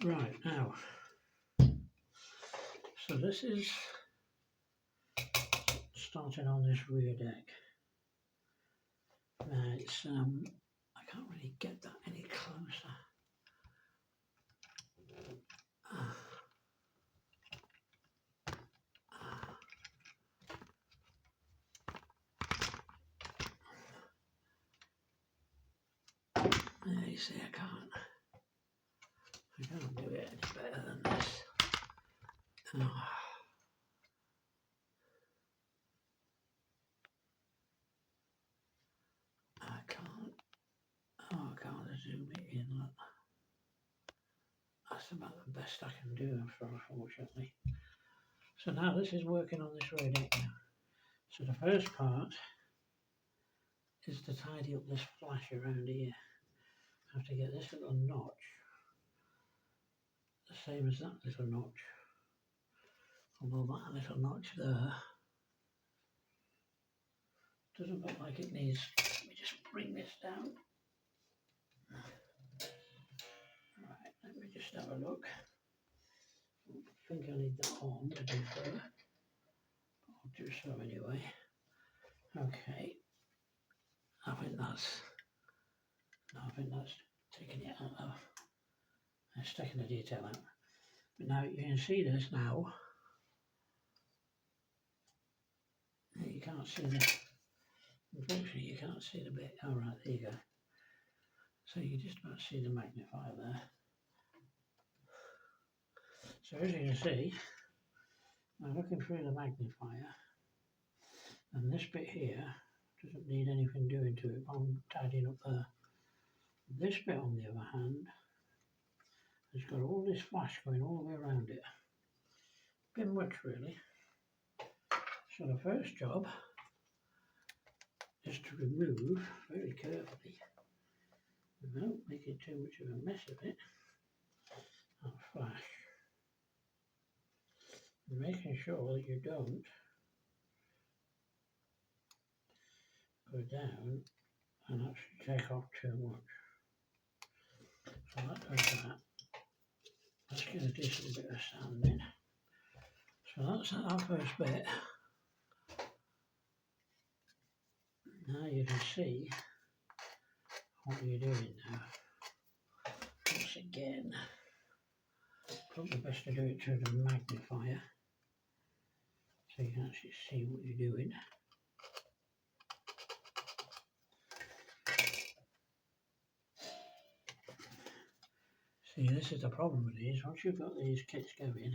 Right, now, so this is starting on this rear deck. It's, I can't really get that any closer. There you see, I can't do it any better than this. Oh. I can't zoom it in. Look. That's about the best I can do, unfortunately. So now this is working on this rear deck now. So the first part is to tidy up this flash around here. I have to get this little notch the same as that little notch. Although that little notch there doesn't look like it needs. Let me just bring this down. Right, let me just have a look. I think I need that on to do further. I'll do so anyway. Okay. I think that's taking it out of. It's taking the detail out. But now you can see this now. You can't see the. Unfortunately, you can't see the bit. All right, there you go. So you just about see the magnifier there. So as you can see, I'm looking through the magnifier, and this bit here doesn't need anything doing to it. I'm tidying up there. This bit, on the other hand, has got all this flash going all the way around it. A bit much, really. So the first job is to remove very carefully, without making too much of a mess of it, that flash. And making sure that you don't go down and actually take off too much. So that does that. Let's get a decent bit of sand in. So that's our first bit. Now you can see what you're doing now. Once again, probably best to do it through the magnifier so you can actually see what you're doing. See, this is the problem with these. Once you've got these kits going,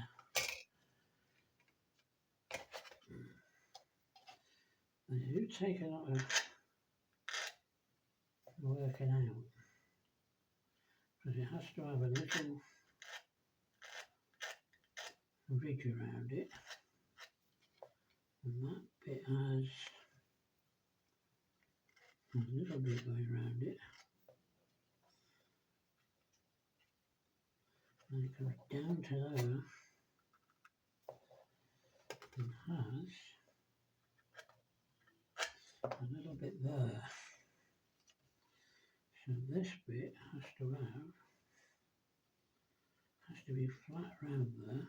they do take a lot of working out, because it has to have a little ridge around it, and that bit has a little bit going around it, and it comes down to there and has a little bit there. So this bit has to be flat round there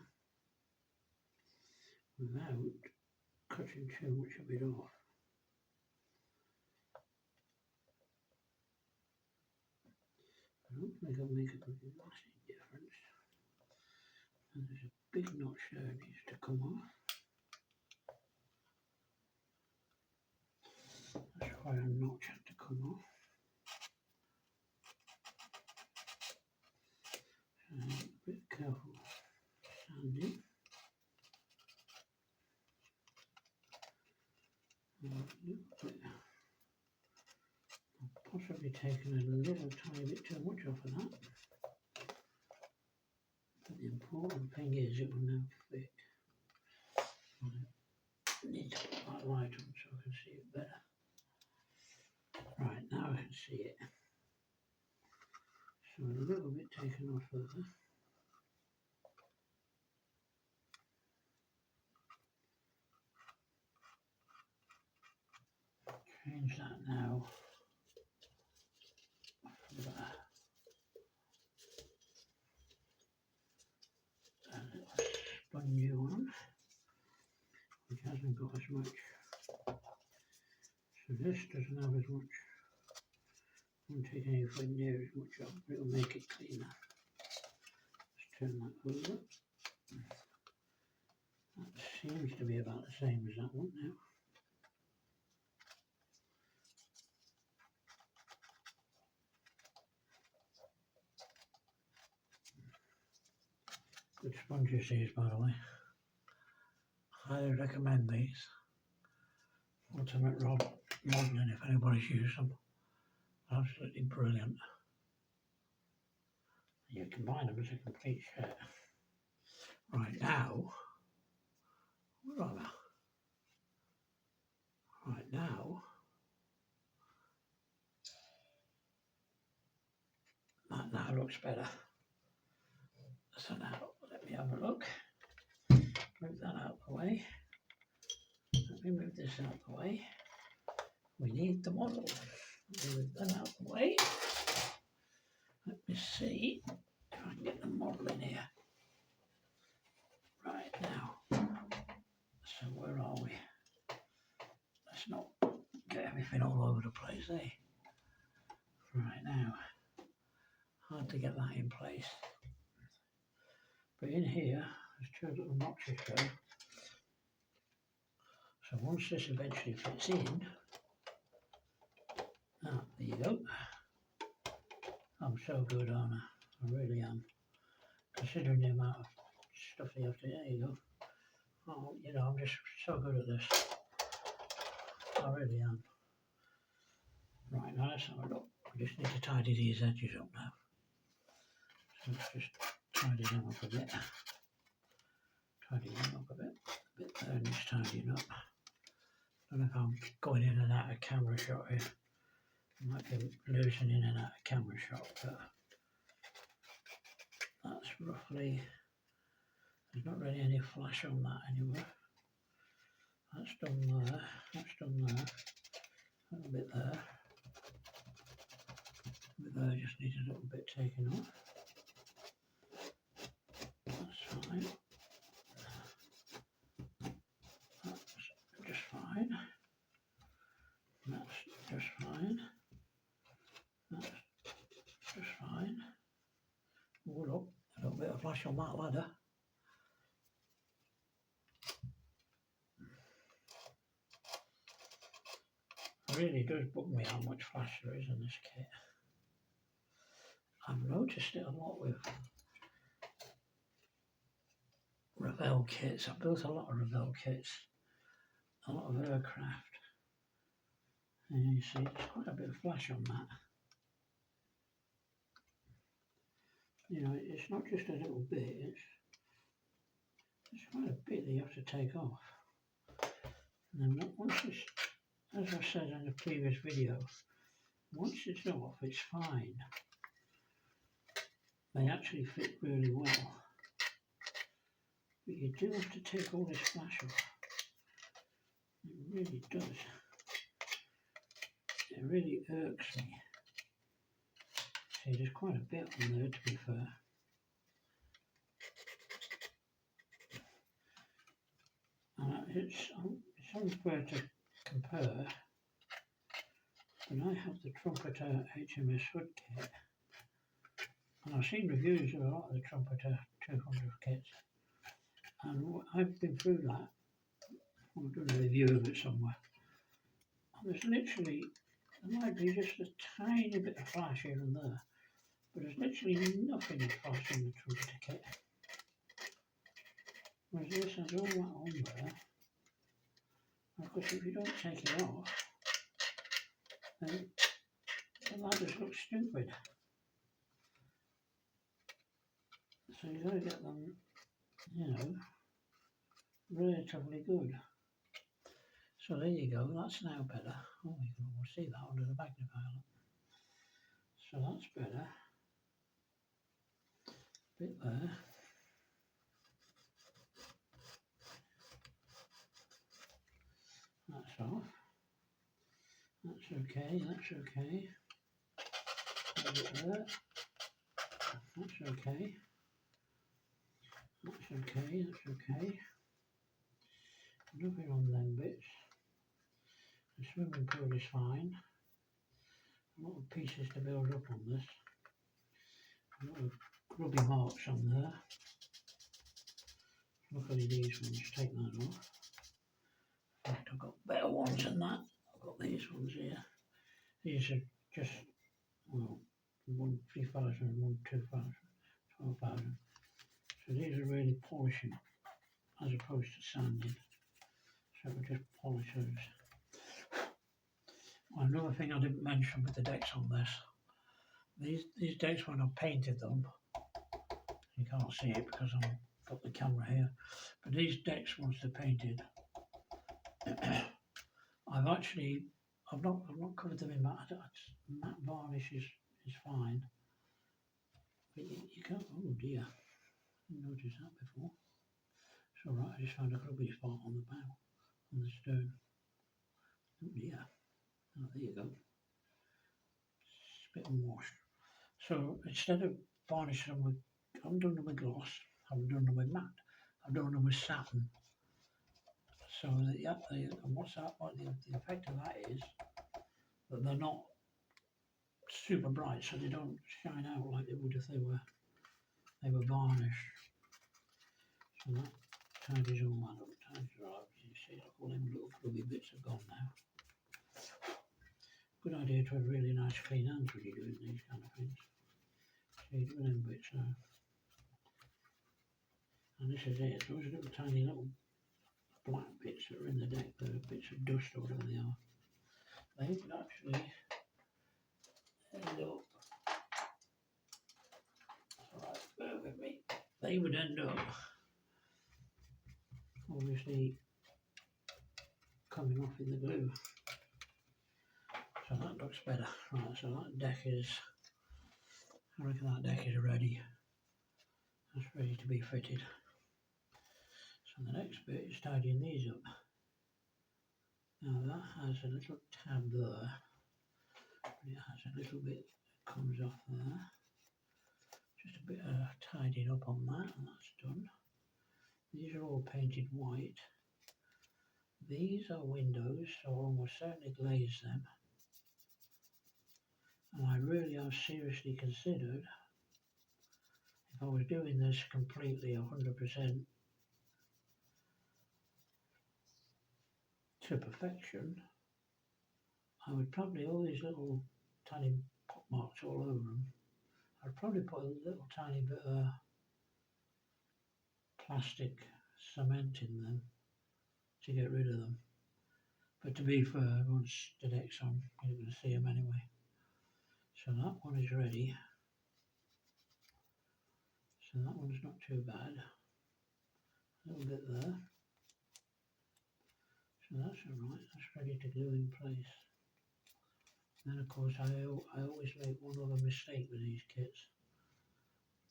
without cutting too much of it off. I don't think it'll make a massive difference. And there's a big notch there that needs to come off. That's why a notch had to come off. So a bit careful sanding. A little bit. I've possibly taken a little tiny bit too much off of that. But the important thing is it will now fit. I need to put that light on so I can see it better. Right, now I can see it. So a little bit taken off further. Change that now. There. one new one, which hasn't got as much. So this doesn't have as much, won't take anywhere near as much off, but it'll make it cleaner. Let's turn that over. That seems to be about the same as that one now. Good sponges these, by the way. Highly recommend these. Ultimate rod modelling if anybody's used them. Absolutely brilliant. You combine them as a complete set. Right now, where am I? Right now, that now looks better. So now, let me have a look. Move that out of the way. Let me move this out of the way. We need the model. Move that out of the way. Let me see if I can get the model in here. Right now. So where are we? Let's not get everything all over the place, eh? Right now. Hard to get that in place. But in here, there's two little notches go. So once this eventually fits in, there you go. I'm so good, aren't I? I really am. Considering the amount of stuff you have to, there you go. Oh, you know, I'm just so good at this. I really am. Right, now let's have a look. We just need to tidy these edges up now. So let's just tidy them up a bit. Tidy them up a bit there and just tidying up. I don't know if I'm going in and out of camera shot here. I might be losing in and out of camera shot, but that's roughly, there's not really any flash on that anywhere. That's done there, that's done there, a little bit there. A bit there just needs a little bit taken off. That's fine. That's just fine. That's just fine. That's just fine. Oh look, a little bit of flash on that ladder. It really does bug me how much flash there is in this kit. I've noticed it a lot with Revell kits. I've built a lot of Revell kits, a lot of aircraft. And you see there's quite a bit of flash on that. You know, it's not just a little bit, it's quite a bit that you have to take off. And then once it's, as I said in the previous video, once it's off, it's fine. They actually fit really well. But you do have to take all this flash off. It really does. It really irks me. See, there's quite a bit on there, to be fair. It's unfair to compare, but I have the Trumpeter HMS Hood kit, and I've seen reviews of a lot of the Trumpeter 200 kits, and I've been through that. I've done a review of it somewhere, and there's literally, there might be just a tiny bit of flash here and there, but there's literally nothing of flash in the Trumpeter kit. Whereas this has all that on there. Of course, if you don't take it off, then the ladders look stupid. So you've got to get them, you know, relatively good. So there you go, that's now better. Oh, you can almost see that under the magnifier. So that's better. Bit there. That's off. That's okay, that's okay. A bit there. That's okay. That's okay, that's okay. Nothing on them bits. The swimming pool is fine. A lot of pieces to build up on this. A lot of grubby marks on there. Luckily these ones, take that off. In fact, I've got better ones than that. I've got these ones here. These are just, well, 3,000, 2,000, 12,000. So these are really polishing as opposed to sanding. So we just polish those. Well, another thing I didn't mention with the decks on this, these decks when I painted them, you can't see it because I've got the camera here, but these decks once they're painted, I've not covered them in matte. Matte varnish is fine, but you can't. Oh dear, didn't notice that before. It's all right. I just found a grubby spot on the bow, on the stone. Oh dear. Oh, there you go. Spit and wash. So instead of varnishing them with, I haven't done them with gloss. I haven't done them with matte. I've done them with satin. So and what's that? What the effect of that is that they're not super bright, so they don't shine out like they would if they were varnished. So that tidies all that up. Tidies it up. You see, like all them little grubby bits are gone now. Good idea to have really nice clean hands when you're doing these kind of things. So you do them bits now. And this is it. Those little tiny little black bits that are in the deck, the bits of dust or whatever they are, they would actually end up, alright, bear with me, they would end up obviously coming off in the glue. So that looks better. Right, so that deck is, I reckon that deck is ready. That's ready to be fitted. So the next bit is tidying these up. Now that has a little tab there, and it has a little bit that comes off there. Just a bit of tidying up on that, and that's done. These are all painted white. These are windows, so I'll almost certainly glaze them. And I really have seriously considered, if I was doing this completely 100% to perfection, I would probably, all these little tiny pop marks all over them, I'd probably put a little tiny bit of plastic cement in them to get rid of them. But to be fair, once the deck's on, you're going to see them anyway. So that one is ready. So that one's not too bad. A little bit there. So that's alright, that's ready to glue in place. Then of course I always make one other mistake with these kits.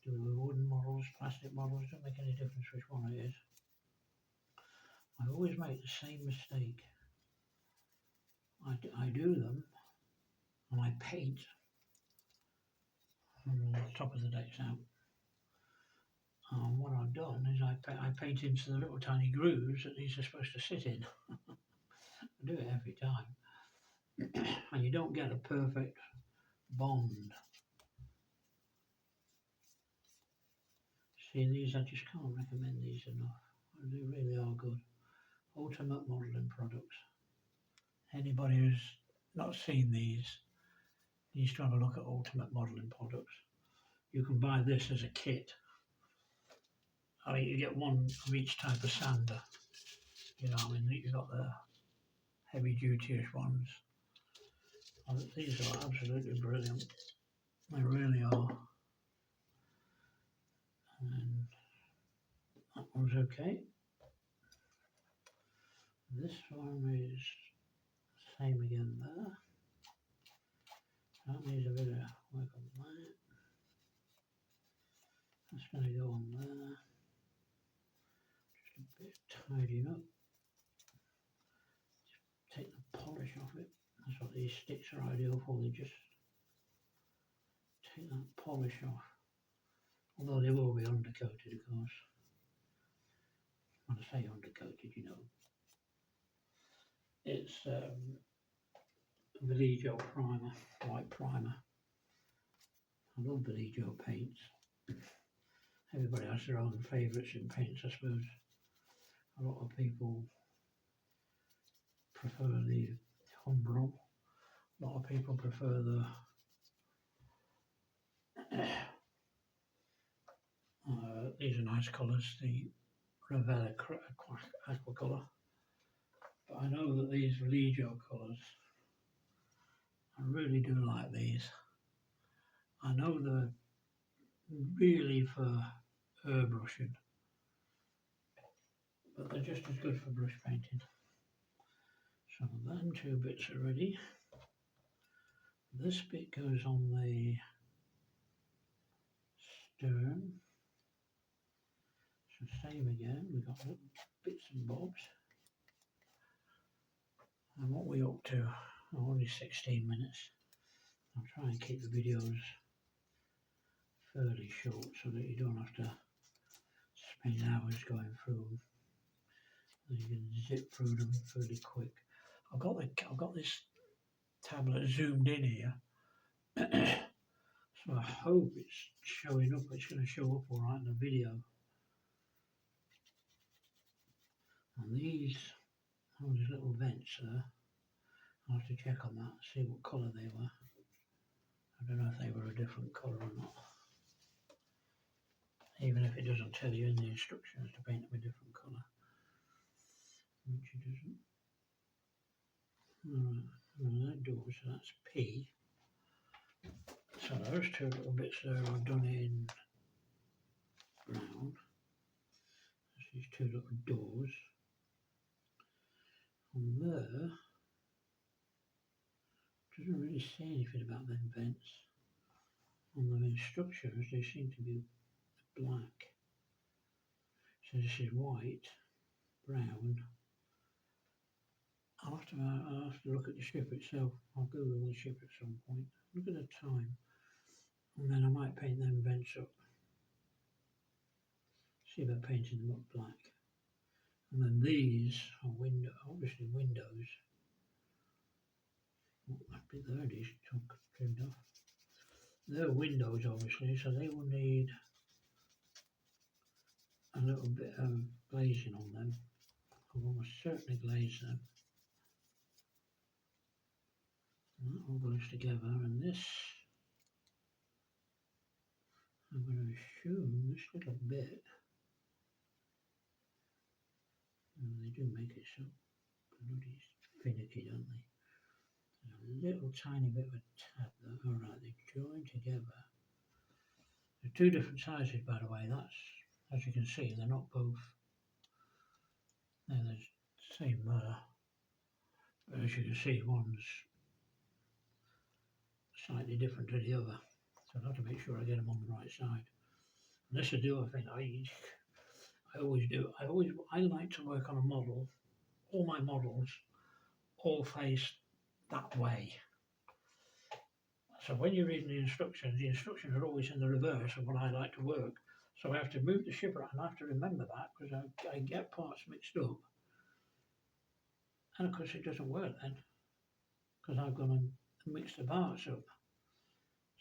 Do with wooden models, plastic models, don't make any difference which one it is. I always make the same mistake. I do them and I paint on the top of the decks out. And what I've done is I paint into the little tiny grooves that these are supposed to sit in. I do it every time. And you don't get a perfect bond. See, these, I just can't recommend these enough. They really are good. Ultimate modelling products. Anybody who's not seen these needs to have a look at Ultimate modelling products. You can buy this as a kit. I mean, you get one of each type of sander. You know, I mean, you've got the heavy duty-ish ones. These are absolutely brilliant. They really are. And that one's okay. This one is same again there. That needs a bit of work on that. That's going to go on there. Just a bit tidying up. Just take the polish off it. That's what these sticks are ideal for. They just take that polish off. Although they will be undercoated, of course. I say undercoated, you know. It's Vallejo primer, white primer. I love Vallejo paints. Everybody has their own favourites in paints, I suppose. A lot of people prefer the Umbro. A lot of people prefer the these are nice colours, the Revell aqua colour. But I know that these Vallejo colours, I really do like these. I know they're really for airbrushing, but they're just as good for brush painting. So then two bits are ready. This bit goes on the stern. So same again, we've got little bits and bobs. And what we up to? Oh, only 16 minutes. I'll try and keep the videos fairly short so that you don't have to spend hours going through them. You can zip through them fairly quick. I've got this tablet zoomed in here, so I hope it's showing up. It's going to show up all right in the video. And these little vents there, I'll have to check on that, see what colour they were. I don't know if they were a different colour or not. Even if it doesn't tell you in the instructions to paint them a different colour. Which it doesn't. Alright, well that does, so that's P. So those two little bits there are done in brown. There's these two little doors. And there, doesn't really say anything about them vents. On the instructions they seem to be black. So this is white, brown. I'll have to look at the ship itself. I'll Google the ship at some point. Look at the time. And then I might paint them vents up. See about painting them up black. And then these are obviously windows. Oh, that bit there is trimmed off. They're windows obviously, so they will need a little bit of glazing on them. I will almost certainly glaze them. And that all goes together, and this, I'm going to assume this little bit, and they do make it so bloody finicky, don't they? There's a little tiny bit of a tab there. Alright, they join together. They're two different sizes, by the way. That's, as you can see, they're not both. They're the same there. But as you can see, one's slightly different to the other. So I'll have to make sure I get them on the right side. And this is the other thing I always do. I like to work on a model. All my models all face that way. So when you're reading the instructions are always in the reverse of what I like to work. So I have to move the ship around, and I have to remember that because I get parts mixed up. And of course it doesn't work then, because I've gone and mixed the parts up.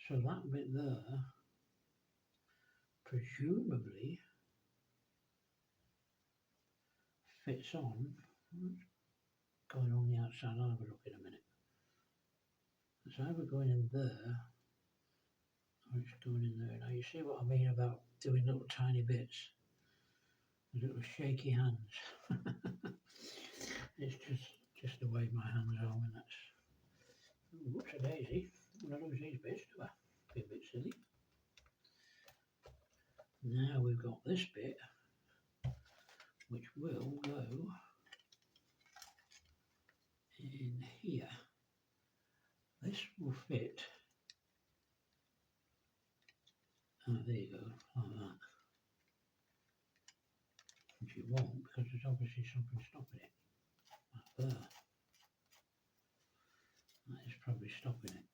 So that bit there, presumably, fits on. Going on the outside, I'll have a look in a minute. It's either going in there, or it's going in there. Now you see what I mean about doing little tiny bits, little shaky hands. It's just the way my hands are when that's. Whoops a daisy, I'm going to lose these bits, do I? Be a bit silly. Now we've got this bit, which will go in here. This will fit. Oh, there you go, like that. Which it won't, because there's obviously something stopping it. Like there. That is probably stopping it.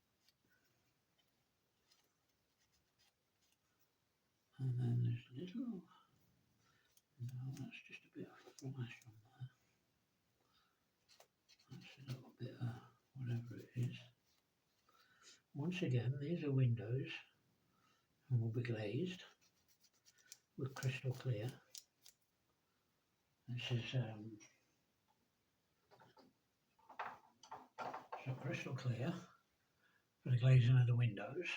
And then there's little No, that's just a bit of flash on there. That's a little bit of whatever it is. Once again, these are windows and will be glazed with crystal clear. This is so crystal clear for the glazing of the windows.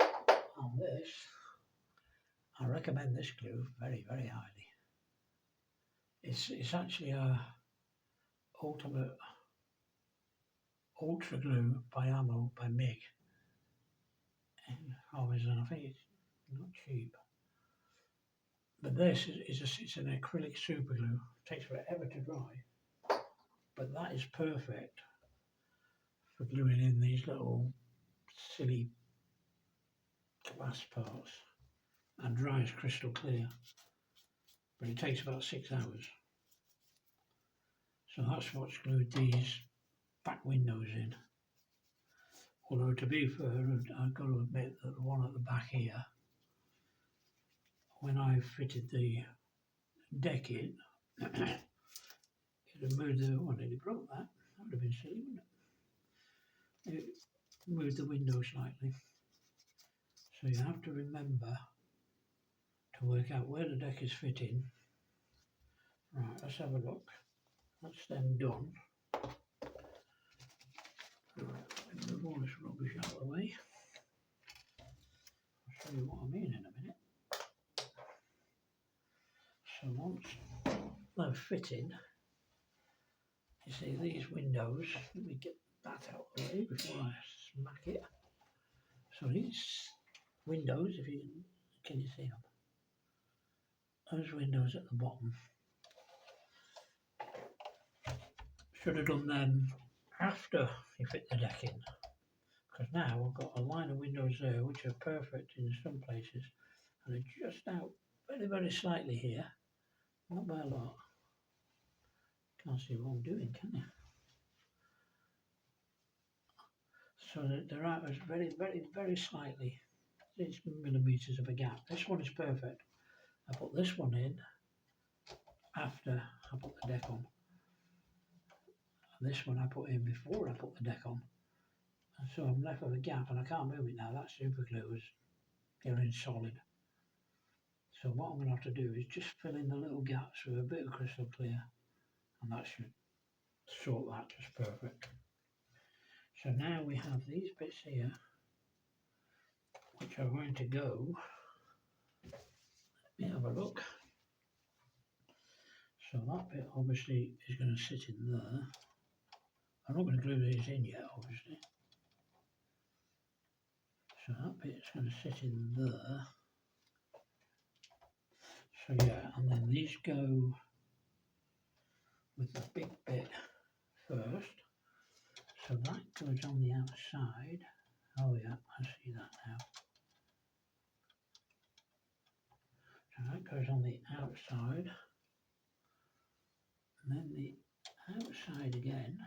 On this, I recommend this glue very, very highly. It's actually a ultimate ultra glue by Ammo by MIG. And I think it's not cheap. But this it's an acrylic super glue. It takes forever to dry. But that is perfect for gluing in these little silly glass parts, and dries crystal clear. But it takes about 6 hours. So that's what's glued these back windows in. Although to be fair, I've got to admit that the one at the back here, when I fitted the deck in, it had moved the one, it broke that. That would have been silly, wouldn't it? It moved the window slightly. So you have to remember to work out where the deck is fitting. Right, let's have a look. That's them done. Right, move all this rubbish out of the way. I'll show you what I mean in a minute. So once they're fitting, you see these windows, let me get that out of the way before I smack it. So these windows, if you can you see them? Those windows at the bottom, should have done them after you fit the deck in. Because now I've got a line of windows there which are perfect in some places and are just out very, very slightly here, not by a lot. Can't see what I'm doing, can you? So that they're out as very, very, very slightly, 6 millimetres of a gap. This one is perfect. I put this one in after I put the deck on. And this one I put in before I put the deck on. And so I'm left with a gap and I can't move it now. That super glue is getting solid. So what I'm going to have to do is just fill in the little gaps with a bit of crystal clear, and that should sort that just perfect. So now we have these bits here which are going to go. Let me have a look. So that bit obviously is going to sit in there. I'm not going to glue these in yet, obviously. So that bit's going to sit in there. So yeah, and then these go with the big bit first. So that goes on the outside. Oh yeah, I see that now. So that goes on the outside. And then the outside again.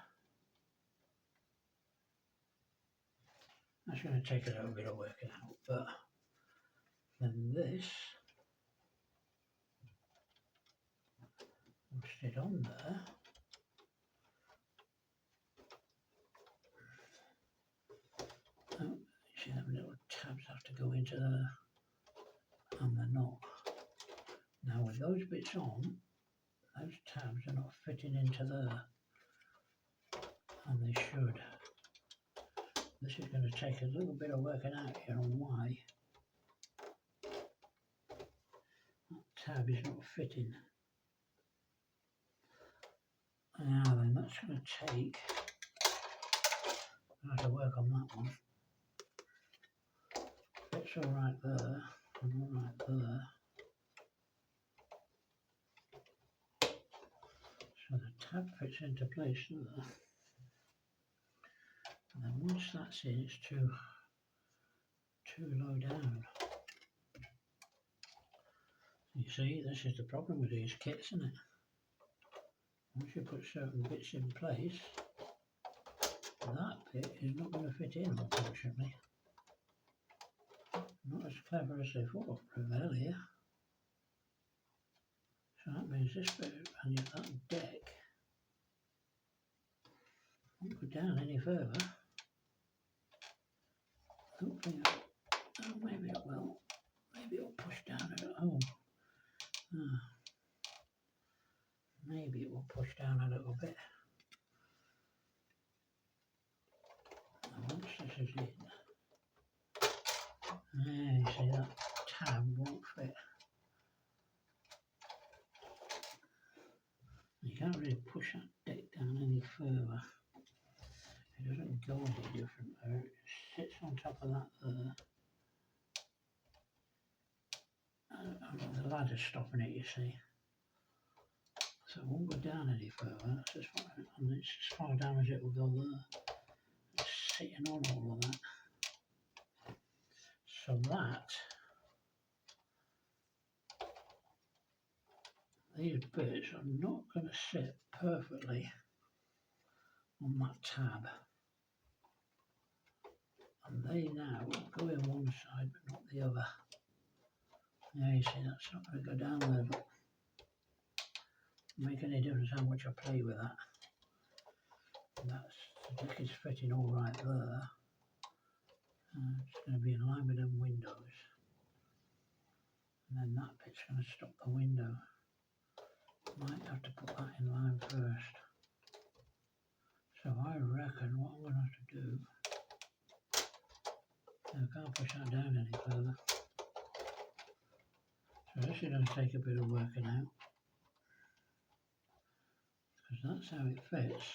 That's going to take a little bit of working out, but then this will sit on there. Oh, you see them little tabs have to go into there, and they're not. Now with those bits on, those tabs are not fitting into there, and they should. This is going to take a little bit of working out here on why that tab is not fitting. Now then, that's going to take, I have to work on that one. It's all right there, and all right there. So the tab fits into place there. And then once that's in, it's too low down. You see, this is the problem with these kits, isn't it? Once you put certain bits in place, that bit is not going to fit in, unfortunately. Not as clever as they thought, Revell here. There's this bit, and yet that deck won't go down any further. Hopefully, oh, maybe it will. Maybe it'll push down a little. Oh, maybe it will push down a little bit. And once this is in, you see that tab won't fit. You can't really push that deck down any further. It doesn't go any different there. It sits on top of that there. The ladder's stopping it, you see. So it won't go down any further. That's as far, and it's as far down as it will go there. It's sitting on all of that. So that, these bits are not going to sit perfectly on that tab. And they now go in one side but not the other. Yeah, you see that's not going to go down there, but make any difference how much I play with that. That's, the deck is fitting all right there. It's going to be in line with them windows. And then that bit's going to stop the window. Might have to put that in line first. So I reckon what I'm going to have to do, I can't push that down any further. So this is going to take a bit of working out. Because that's how it fits.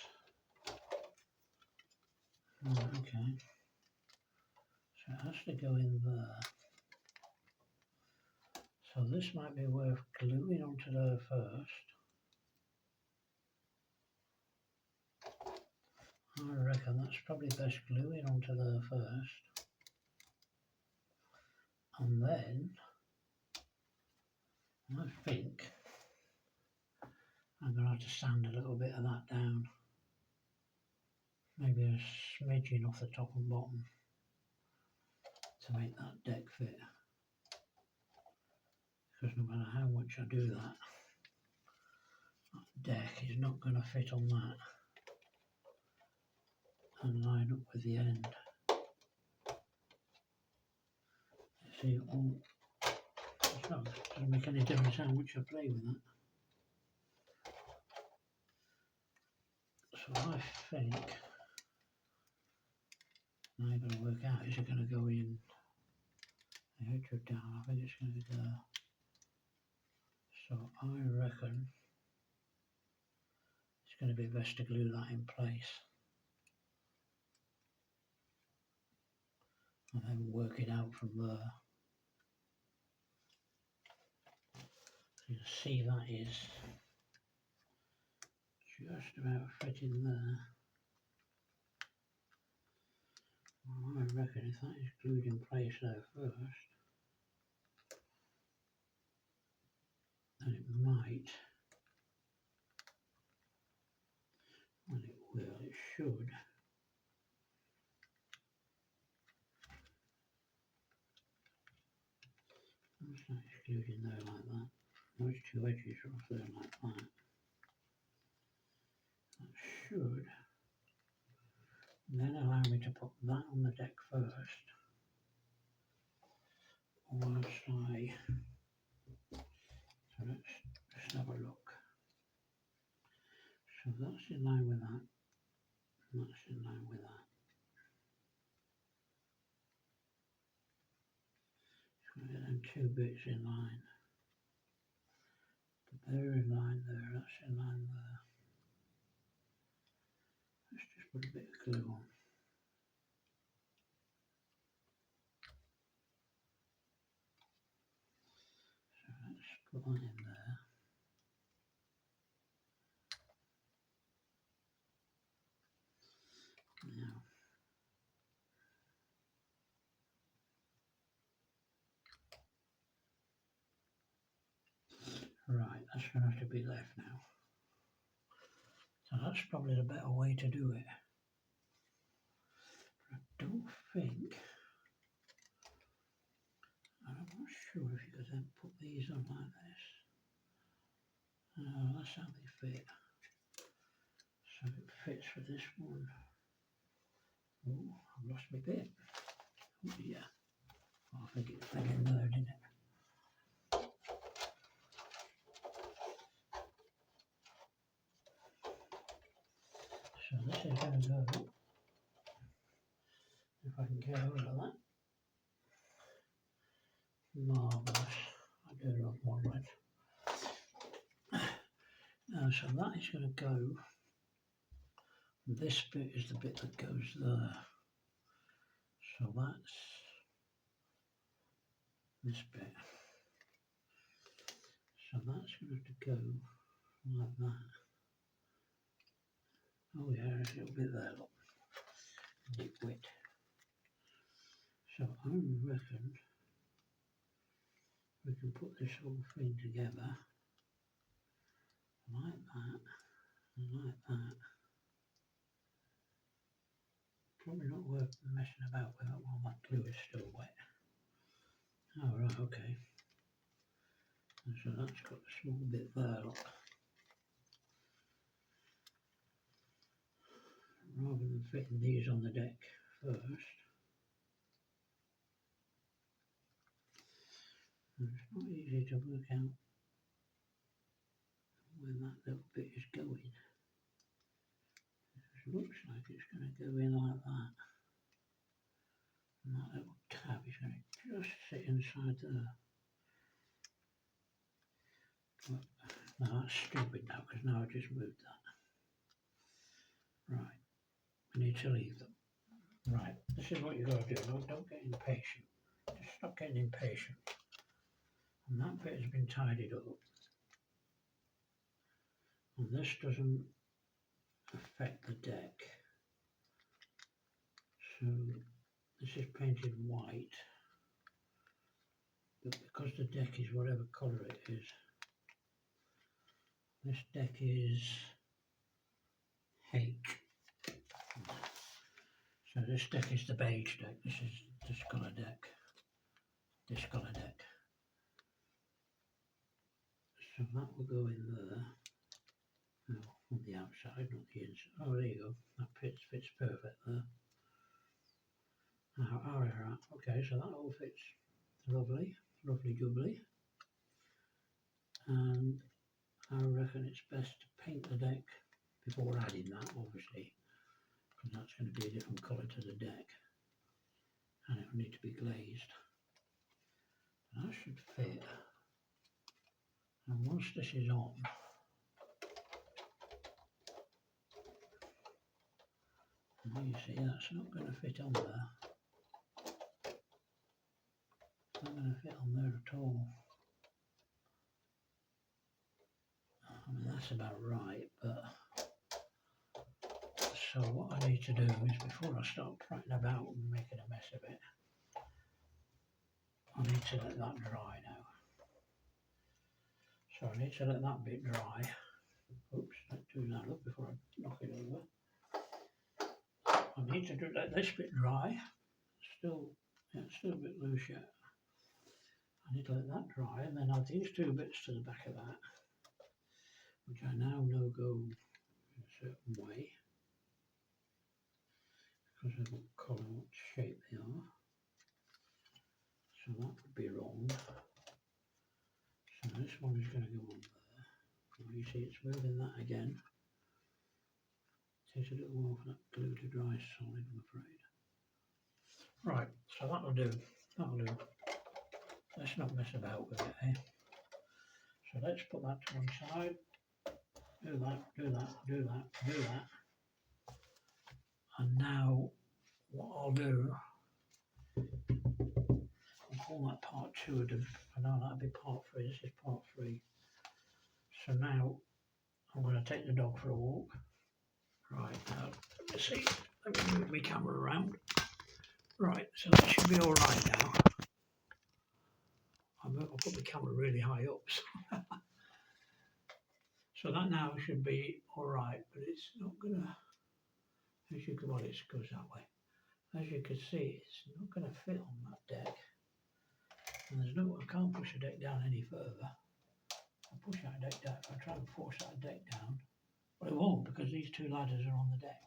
Oh, okay. So it has to go in there. So this might be worth gluing onto there first. I reckon that's probably best gluing onto there first. And then, I think, I'm going to have to sand a little bit of that down. Maybe a smidgen off the top and bottom to make that deck fit. Because no matter how much I do that, that deck is not going to fit on that and line up with the end. See, it won't, it doesn't make any difference how much I play with that. So I think now I've got to work out, is it going to go in the edge or down? I think it's going to be there. So I reckon it's going to be best to glue that in place and then work it out from there. So you see that is just about fitting there. Well, I reckon if that is glued in place there first, then it might, well it will, it should. Once that is glued in there like that, those two edges are off there like that. That should then allow me to put that on the deck first. Whilst so let's just have a look. So that's in line with that, and that's in line with that. So we get them two bits in line. But they're in line there, that's in line there. Let's just put a bit of glue on. So let's put that in there. Now, right, that's going to have to be left now. So that's probably the better way to do it. But I don't think, I'm not sure if you could then put these on like this. That's how they fit. So it fits for this one. Oh, I've lost my bit. Oh yeah. I think it fell in there, didn't it? So this is going to go, if I can get hold of that. Marvellous. I do love one right. So that is going to go, this bit is the bit that goes there. So that's this bit. So that's going to go like that. Oh yeah, there's a little bit there, look. Deep wet. So I reckon we can put this whole thing together like that and like that. Probably not worth messing about with it while that glue is still wet. Oh right, okay. And so that's got a small bit there, look. Rather than fitting these on the deck first. And it's not easy to work out where that little bit is going. It looks like it's going to go in like that. And that little tab is going to just sit inside there. But no, that's stupid now, because now I just moved that. Right, we need to leave them. Right, this is what you've got to do. Don't get impatient. Just stop getting impatient. And that bit has been tidied up. And this doesn't affect the deck. So this is painted white. But because the deck is whatever colour it is, this deck is H. So this deck is the beige deck. This is this colour deck. This colour deck. So that will go in there. No, on the outside, not the inside. Oh, there you go. That fits perfect there. Alright. Okay, so that all fits lovely, lovely jubbly. And I reckon it's best to paint the deck before adding that, obviously, because that's going to be a different colour to the deck, and it will need to be glazed. That should fit. And once this is on, you see that's not going to fit on there. It's not going to fit on there at all. I mean, that's about right, but so what I need to do is, before I start prattling about and making a mess of it, I need to let that dry now. So I need to let that bit dry. Oops, let's do that up before I knock it over. I need to let this bit dry. It's still a bit loose yet. I need to let that dry and then add these two bits to the back of that, which I now know go in a certain way because of what colour, what shape they are. So that would be wrong. So this one is going to go on there. Well, you see it's moving that again. Takes a little while for that glue to dry solid, I'm afraid. Right, so that'll do. That'll do. Let's not mess about with it, eh? So let's put that to one side. Do that, do that, do that, do that. And now what I'll do, I'll call that part 2 of the, no, that'll be part 3. This is part 3. So now I'm going to take the dog for a walk. Right, now let's see. Let me move my camera around. Right, so that should be all right now. I'll put the camera really high up. So that now should be all right, but it's not gonna. As you can, well, it goes that way. As you can see, it's not gonna fit on that deck. And there's no, I can't push the deck down any further. I push that deck down. If I try and force that deck down, well, it won't, because these two ladders are on the deck.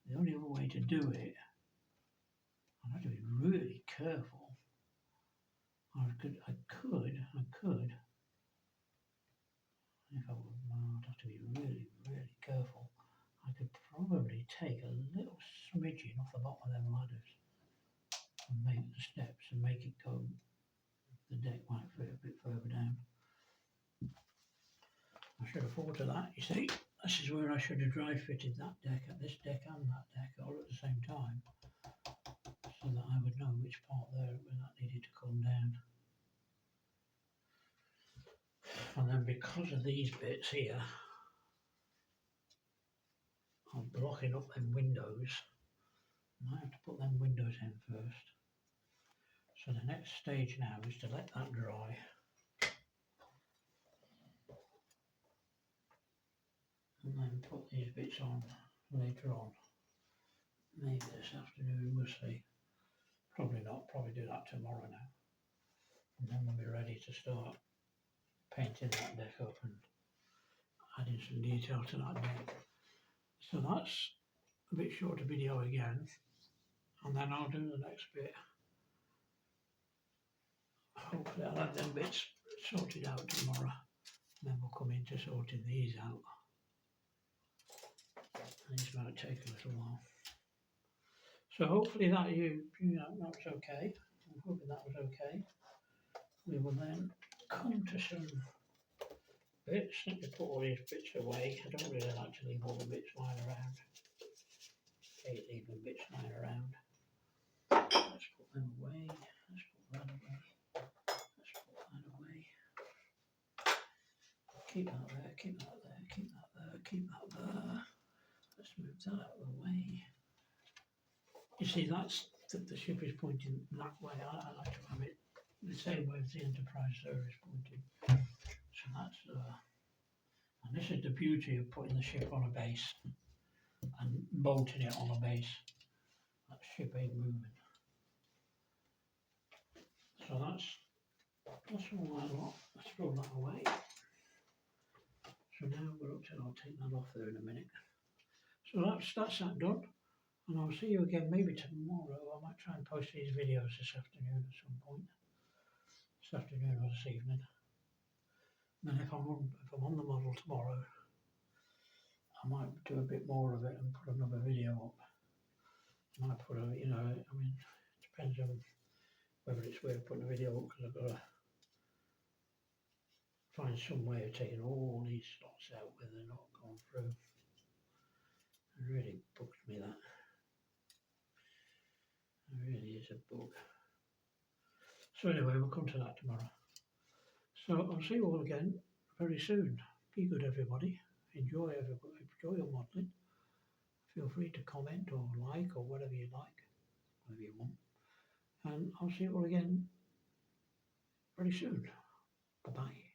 The only other way to do it, I have to be really careful. I could, if I would, I'd have to be really, really careful. I could probably take a little smidgen off the bottom of them ladders and make the steps and make it go, the deck might fit a bit further down. I should have thought of that, you see. This is where I should have dry fitted that deck, at this deck and that deck all at the same time, so that I would know which part there when that needed to come down. And then because of these bits here, I'm blocking up them windows. I might have to put them windows in first. So the next stage now is to let that dry. And then put these bits on later on. Maybe this afternoon, we'll see. Probably not, probably do that tomorrow now. And then we'll be ready to start painting that deck up and adding some detail to that deck. So that's a bit shorter video again. And then I'll do the next bit. Hopefully I'll have them bits sorted out tomorrow. And then we'll come into sorting these out. And these might take a little while. So hopefully that that was okay. I'm hoping that was okay. We will then come to some bits. Let me put all these bits away. I don't really like to leave all the bits lying around. I hate leaving bits lying around. Let's put them away. Let's put that away. Let's put that away. Keep that there, keep that there, keep that there, keep that there. Let's move that out of the way. You see, that's the ship is pointing that way. I like to have it the same way as the Enterprise service pointing. So that's and this is the beauty of putting the ship on a base and bolting it on a base. That ship ain't moving. So that's all that lot. Let's throw that away. So now we're up to, I'll take that off there in a minute. So that's that done. And I'll see you again maybe tomorrow. I might try and post these videos this afternoon at some point. This afternoon or this evening. And then if I'm on the model tomorrow, I might do a bit more of it and put another video up. I might put a, I mean, it depends on whether it's worth putting a video up, because I've got to find some way of taking all these slots out where they're not going through. It really bugs me, that. It really is a bug. So anyway, we'll come to that tomorrow. So I'll see you all again very soon. Be good, everybody. Enjoy your modelling. Feel free to comment or like or whatever you like, whatever you want. And I'll see you all again very soon. Bye-bye.